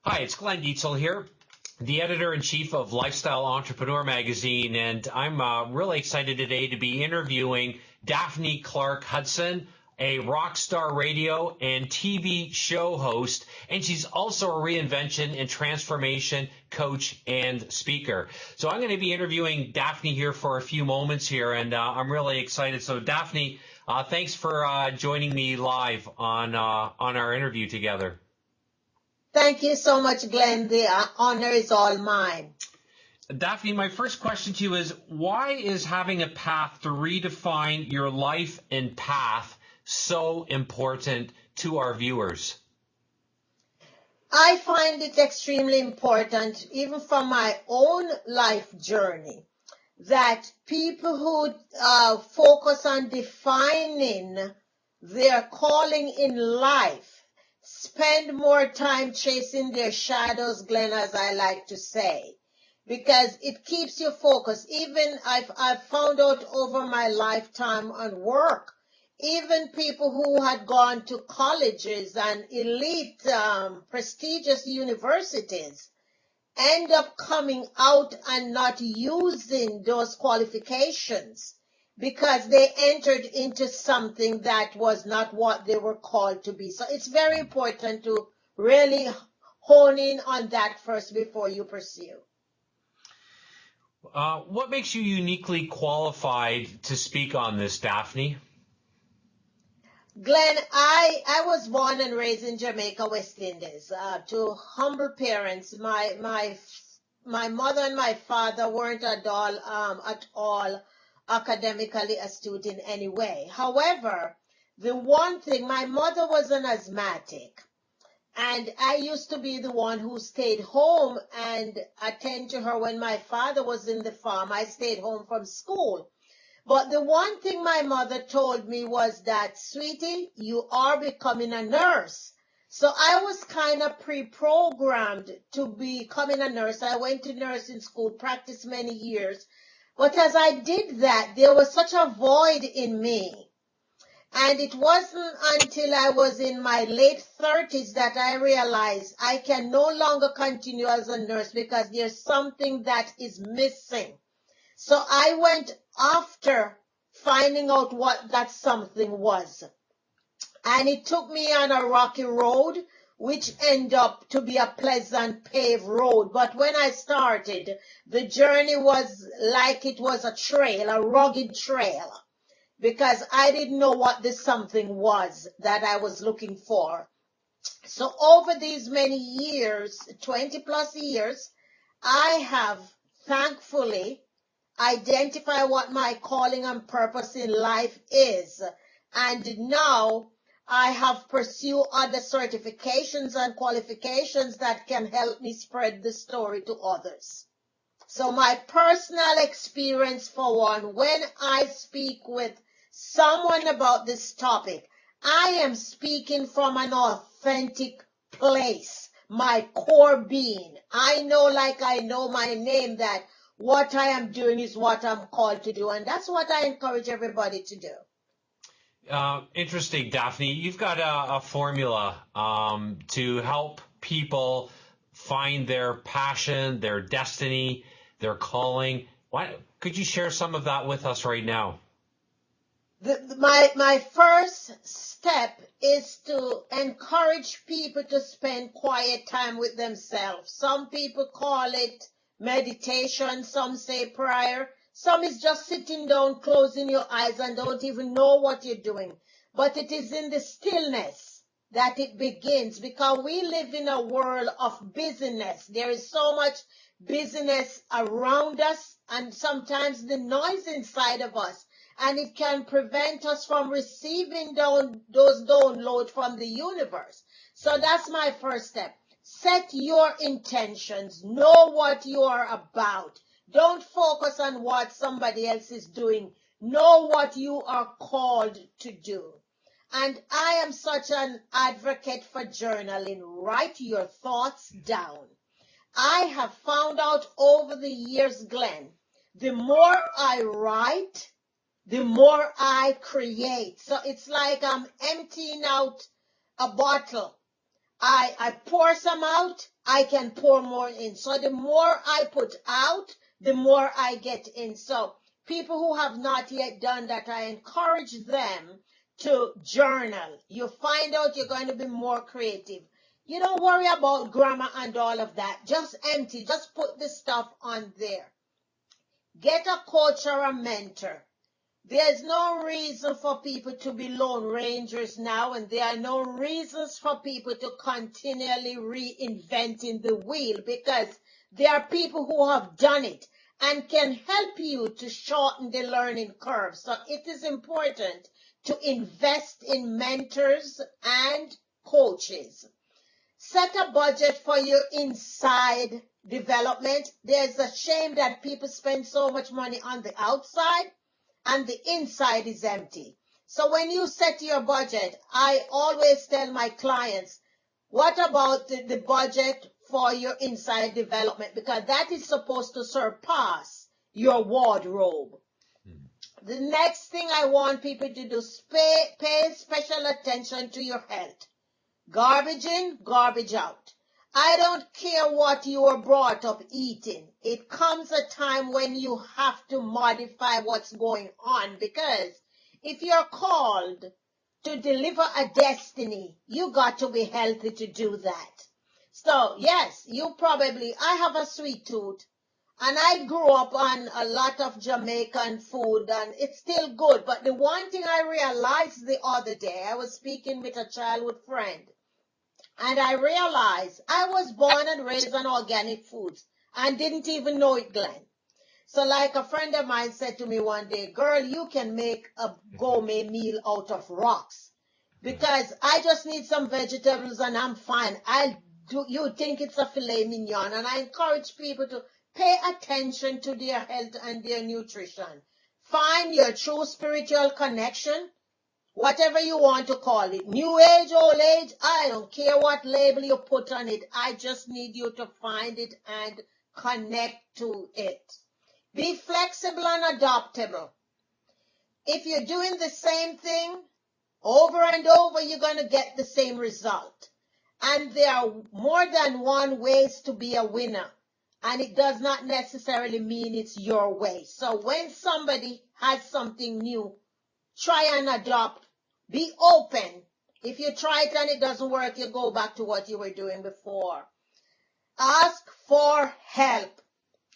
Hi, it's Glenn Dietzel here, the editor-in-chief of Lifestyle Entrepreneur Magazine, and I'm really excited today to be interviewing Daphne Clarke-Hudson, a rock star radio and TV show host, and she's also a reinvention and transformation coach and speaker. So I'm going to be interviewing Daphne here for a few moments here, and I'm really excited. So Daphne, thanks for joining me live on our interview together. Thank you so much, Glenn. The honor is all mine. Daphne, my first question to you is, why is having a path to redefine your life and path so important to our viewers? I find it extremely important, even from my own life journey, that people who focus on defining their calling in life spend more time chasing their shadows, Glenn, as I like to say, because it keeps you focused. Even I've found out over my lifetime on work, even people who had gone to colleges and elite prestigious universities end up coming out and not using those qualifications because they entered into something that was not what they were called to be. So it's very important to really hone in on that first before you pursue. What makes you uniquely qualified to speak on this, Daphne? Glenn, I was born and raised in Jamaica, West Indies, to humble parents. My mother and my father weren't at all academically astute in any way. However, the one thing, my mother was an asthmatic, and I used to be the one who stayed home and attend to her when my father was in the farm. I stayed home from school. But the one thing my mother told me was that, sweetie, you are becoming a nurse. So I was kind of pre-programmed to becoming a nurse. I went to nursing school, practiced many years. But as I did that, there was such a void in me. And it wasn't until I was in my late 30s that I realized I can no longer continue as a nurse because there's something that is missing. So I went after finding out what that something was. And it took me on a rocky road, which ended up to be a pleasant paved road. But when I started, the journey was like it was a trail, a rugged trail, because I didn't know what this something was that I was looking for. So over these many years, 20 plus years, I have thankfully identified what my calling and purpose in life is. And now I have pursued other certifications and qualifications that can help me spread the story to others. So my personal experience, for one, when I speak with someone about this topic, I am speaking from an authentic place, my core being. I know, like I know my name, that what I am doing is what I'm called to do, and that's what I encourage everybody to do. Interesting, Daphne. You've got a formula to help people find their passion, their destiny, their calling. Could you share some of that with us right now? My first step is to encourage people to spend quiet time with themselves. Some people call it meditation, some say prayer. Some is just sitting down, closing your eyes and don't even know what you're doing. But it is in the stillness that it begins, because we live in a world of busyness. There is so much busyness around us and sometimes the noise inside of us. And it can prevent us from receiving those downloads from the universe. So that's my first step. Set your intentions. Know what you are about. Don't focus on what somebody else is doing. Know what you are called to do. And I am such an advocate for journaling. Write your thoughts down. I have found out over the years, Glenn, the more I write, the more I create. So it's like I'm emptying out a bottle I pour some out, I can pour more in. So the more I put out, the more I get in. So people who have not yet done that, I encourage them to journal. You find out you're going to be more creative. You don't worry about grammar and all of that. Just empty. Just put the stuff on there. Get a coach or a mentor. There's no reason for people to be lone rangers now, and there are no reasons for people to continually reinventing the wheel, because there are people who have done it and can help you to shorten the learning curve. So it is important to invest in mentors and coaches. Set a budget for your inside development. There's a shame that people spend so much money on the outside and the inside is empty. So when you set your budget, I always tell my clients, what about the budget for your inside development? Because that is supposed to surpass your wardrobe. The next thing I want people to do is pay special attention to your health. Garbage in, garbage out. I don't care what you were brought up eating. It comes a time when you have to modify what's going on, because if you're called to deliver a destiny, you got to be healthy to do that. So yes, I have a sweet tooth, and I grew up on a lot of Jamaican food, and it's still good. But the one thing I realized the other day, I was speaking with a childhood friend, and I realized I was born and raised on organic foods and didn't even know it, Glenn. So like a friend of mine said to me one day, girl, you can make a gourmet meal out of rocks, because I just need some vegetables and I'm fine. You think it's a filet mignon. And I encourage people to pay attention to their health and their nutrition. Find your true spiritual connection. Whatever you want to call it, new age, old age, I don't care what label you put on it. I just need you to find it and connect to it. Be flexible and adaptable. If you're doing the same thing over and over, you're going to get the same result. And there are more than one ways to be a winner. And it does not necessarily mean it's your way. So when somebody has something new, try and adopt. Be open. If you try it and it doesn't work, you go back to what you were doing before. Ask for help.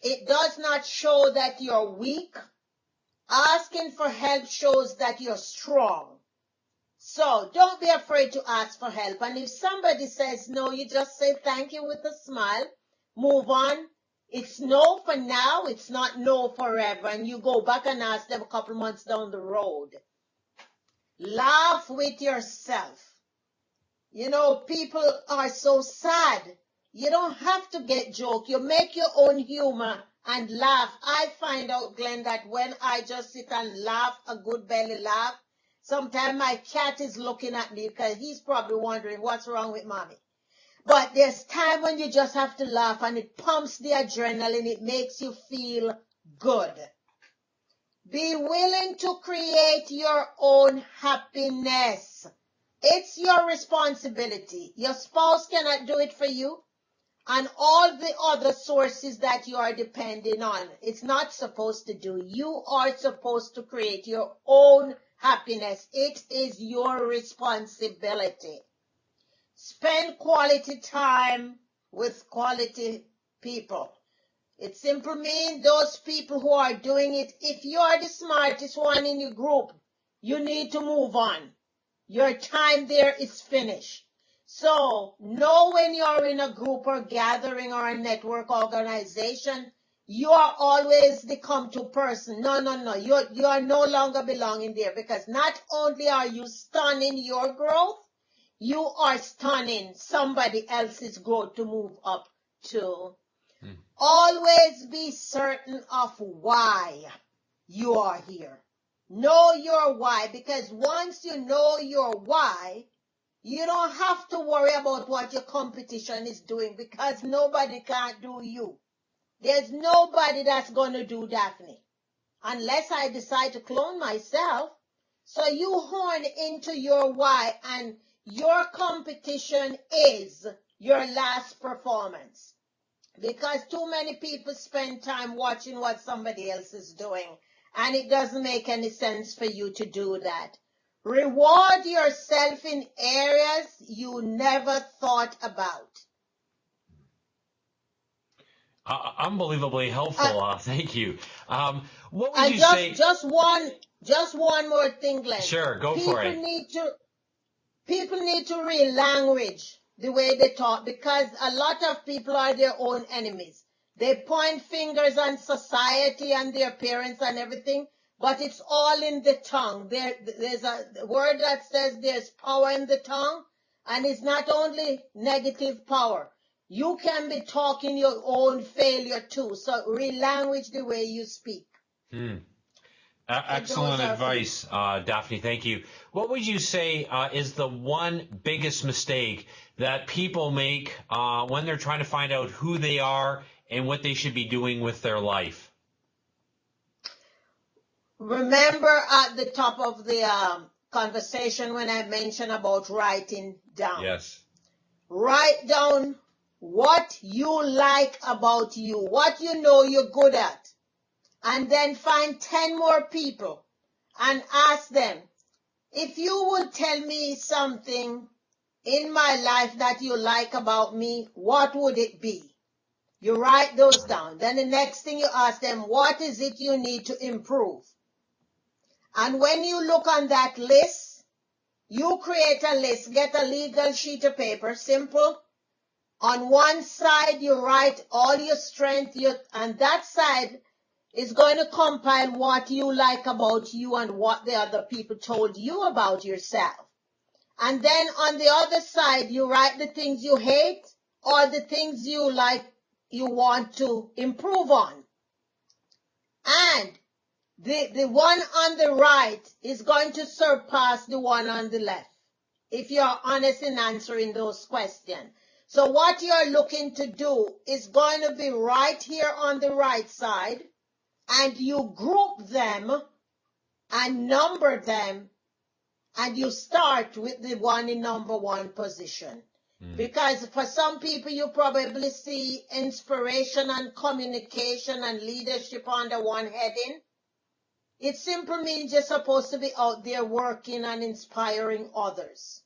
It does not show that you're weak. Asking for help shows that you're strong. So don't be afraid to ask for help. And if somebody says no, you just say thank you with a smile. Move on. It's no for now. It's not no forever. And you go back and ask them a couple months down the road. Laugh with yourself. You know, people are so sad. You don't have to get joke. You make your own humor and laugh. I find out, Glenn, that when I just sit and laugh, a good belly laugh, sometimes my cat is looking at me because he's probably wondering what's wrong with mommy. But there's time when you just have to laugh, and it pumps the adrenaline. It makes you feel good. Be willing to create your own happiness. It's your responsibility. Your spouse cannot do it for you, and all the other sources that you are depending on, it's not supposed to do. You are supposed to create your own happiness. It is your responsibility. Spend quality time with quality people. It simply means those people who are doing it. If you are the smartest one in your group, you need to move on. Your time there is finished. So know when you're in a group or gathering or a network organization, you are always the come-to person. No. You are no longer belonging there, because not only are you stunning your growth, you are stunning somebody else's growth to move up to. Always be certain of why you are here. Know your why, because once you know your why, you don't have to worry about what your competition is doing, because nobody can do you. There's nobody that's going to do Daphne, unless I decide to clone myself. So you horn into your why, and your competition is your last performance. Because too many people spend time watching what somebody else is doing, and it doesn't make any sense for you to do that. Reward yourself in areas you never thought about. Unbelievably helpful. Thank you. What would And you say? just one more thing, Glenn. Sure, go for it. People need to relanguage the way they talk, because a lot of people are their own enemies. They point fingers on society and their parents and everything, but it's all in the tongue. There's a word that says there's power in the tongue, and it's not only negative power. You can be talking your own failure too. So relanguage the way you speak. Excellent advice, Daphne. Thank you. What would you say is the one biggest mistake that people make when they're trying to find out who they are and what they should be doing with their life? Remember at the top of the conversation when I mentioned about writing down. Yes. Write down what you like about you, what you know you're good at. And then find 10 more people and ask them, if you would tell me something in my life that you like about me, what would it be? You write those down. Then the next thing you ask them, what is it you need to improve? And when you look on that list, you create a list, get a legal sheet of paper, simple. On one side, you write all your strength, and that side is going to compile what you like about you and what the other people told you about yourself. And then on the other side, you write the things you hate or the things you like, you want to improve on. And the one on the right is going to surpass the one on the left, if you're honest in answering those questions. So what you're looking to do is going to be right here on the right side, and you group them and number them, and you start with the one in number one position. Because for some people, you probably see inspiration and communication and leadership under one heading. It simply means you're supposed to be out there working and inspiring others.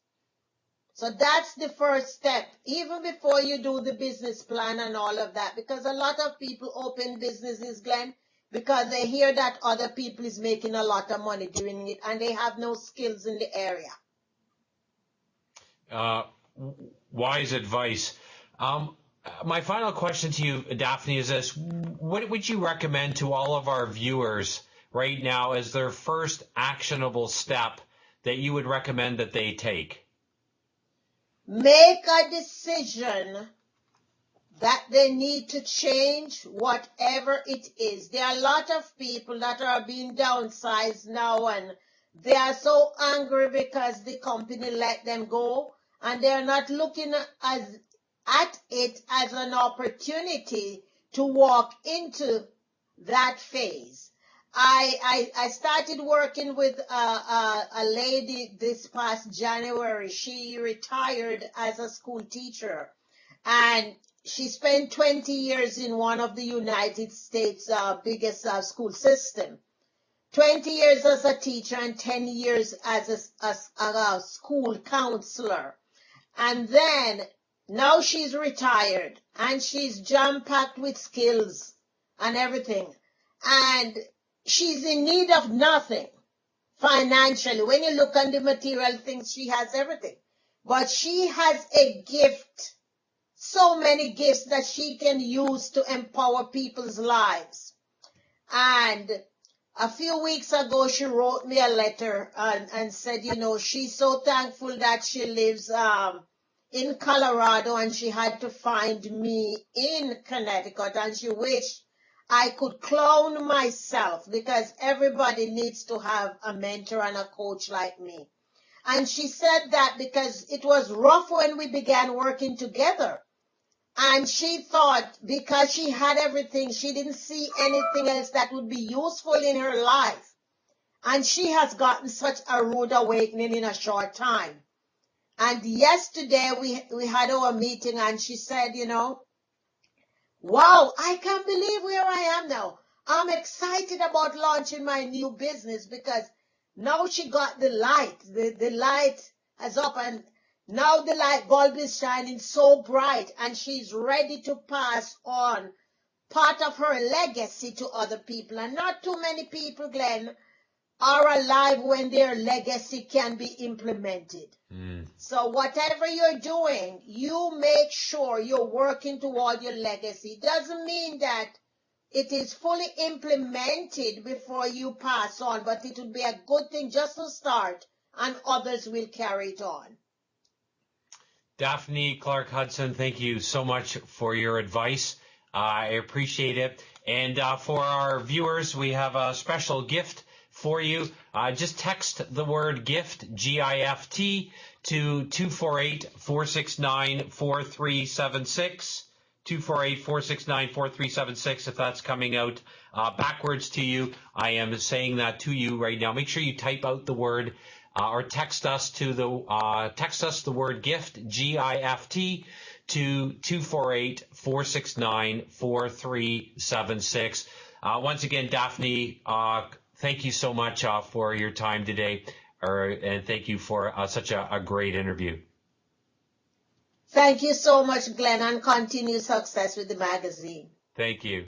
So that's the first step, even before you do the business plan and all of that, because a lot of people open businesses, Glenn, because they hear that other people is making a lot of money doing it, and they have no skills in the area. Wise advice. My final question to you, Daphne, is this. What would you recommend to all of our viewers right now as their first actionable step that you would recommend that they take? Make a decision that they need to change whatever it is. There are a lot of people that are being downsized now, and they are so angry because the company let them go, and they are not looking at it as an opportunity to walk into that phase. I started working with a lady this past January. She retired as a school teacher, and she spent 20 years in one of the United States' biggest school system. 20 years as a teacher and 10 years as a school counselor. And then now she's retired, and she's jam-packed with skills and everything. And she's in need of nothing financially. When you look at the material things, she has everything. But she has a gift, so many gifts that she can use to empower people's lives. And a few weeks ago, she wrote me a letter and said, she's so thankful that she lives in Colorado, and she had to find me in Connecticut, and she wished I could clone myself, because everybody needs to have a mentor and a coach like me. And she said that because it was rough when we began working together. And she thought because she had everything, she didn't see anything else that would be useful in her life. And she has gotten such a rude awakening in a short time. And yesterday we had our meeting, and she said, wow, I can't believe where I am now. I'm excited about launching my new business because now she got the light. The light is up, and now the light bulb is shining so bright, and she's ready to pass on part of her legacy to other people. And not too many people, Glenn, are alive when their legacy can be implemented. So whatever you're doing, you make sure you're working toward your legacy. It doesn't mean that it is fully implemented before you pass on, but it would be a good thing just to start, and others will carry it on. Daphne Clarke-Hudson, thank you so much for your advice. I appreciate it. And for our viewers, we have a special gift for you. Just text the word GIFT, G-I-F-T, to 248-469-4376. 248-469-4376, if that's coming out backwards to you. I am saying that to you right now. Make sure you type out the word or text us the word GIFT, G-I-F-T, to 248-469-4376. Once again, Daphne, thank you so much for your time today, and thank you for such a great interview. Thank you so much, Glenn, and continue success with the magazine. Thank you.